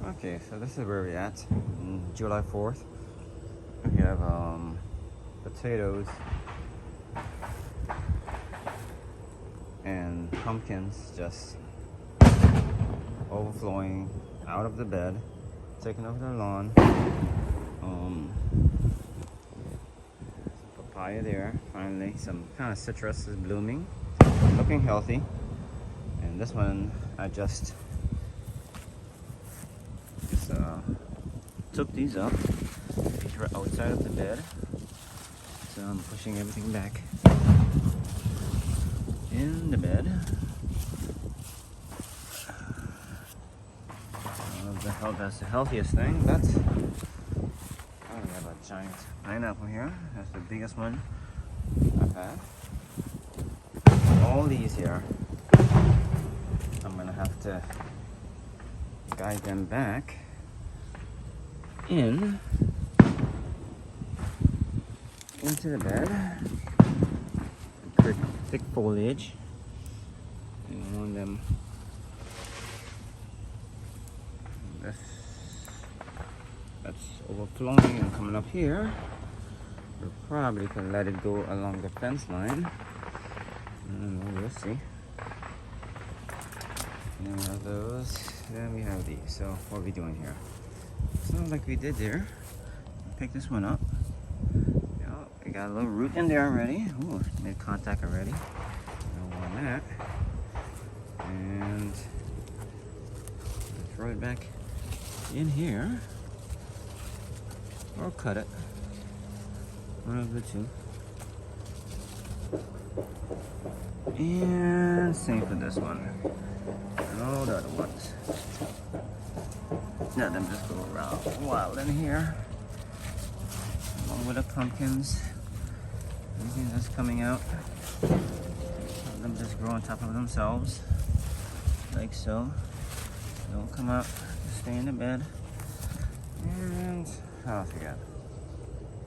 Okay, so this is where we're at. July 4th. We have potatoes and pumpkins just overflowing out of the bed, taking over the lawn. Papaya there, finally. Some kind of citrus is blooming, looking healthy. And this one I just took these up. These were outside of the bed, so I'm pushing everything back in the bed. That's the healthiest thing. But we have a giant pineapple here. That's the biggest one I've had. All these here, I'm gonna have to guide them back into the bed. Thick foliage. And on them. That's overflowing and coming up here. We probably can let it go along the fence line. We'll see. And we have those. Then we have these. So what are we doing here? So like we did there. Pick this one up. Yeah, we got a little root in there already. Ooh, made contact already. Don't want that. And throw it back in here. Or cut it. One of the two. And same for this one. And all the other ones. Let them just go around wild in here. Along with the pumpkins. Anything that's coming out. Let them just grow on top of themselves. Like so. Don't come out. Just stay in the bed. And what else we got?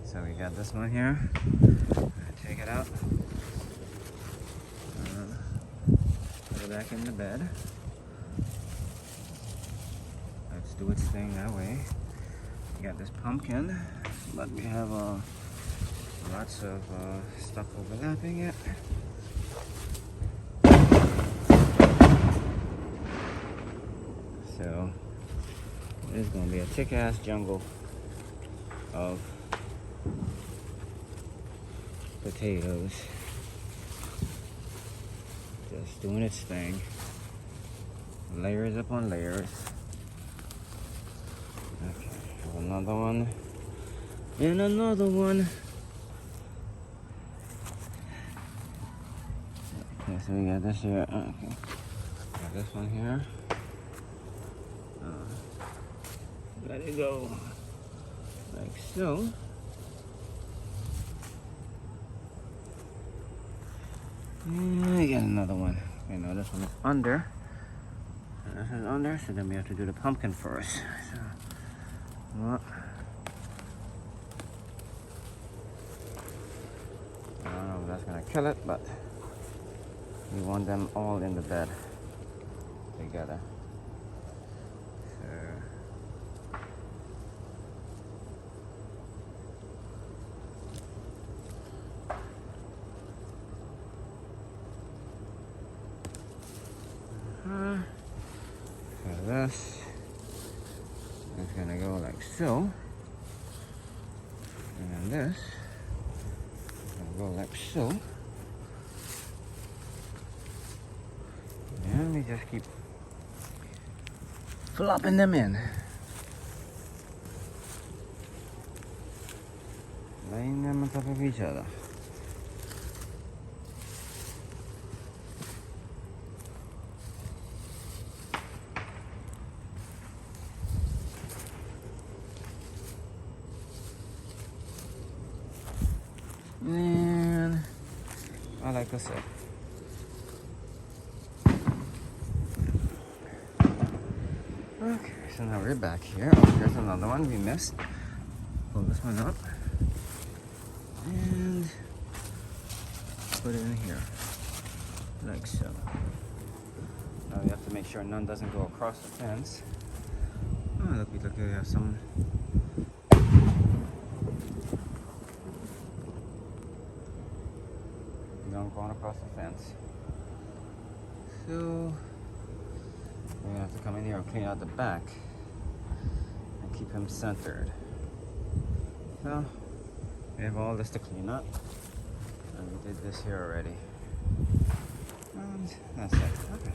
So we got this one here. Take it out. Put it back in the bed. Let's do its thing that way. We got this pumpkin, but we have lots of stuff overlapping it. So there's gonna be a thick-ass jungle of potatoes just doing its thing, layers upon layers. Okay, have another one and another one. Okay, so we got this here. Okay, got this one here. Let it go like so. And we got another one. Okay, now this one is under. And this is under, so then we have to do the pumpkin first. So, well, I don't know if that's gonna kill it, but we want them all in the bed together. So this is gonna go like so, and then this is gonna go like so, and we just keep flopping them in, laying them on top of each other. And like I said, okay, so now we're back here. Oh, here's another one we missed. Pull this one up and put it in here, like so. Now we have to make sure none doesn't go across the fence. Oh, look, we have some. Going across the fence. So we're gonna have to come in here and clean out the back and keep him centered. So we have all this to clean up, and we did this here already. And that's it. Okay.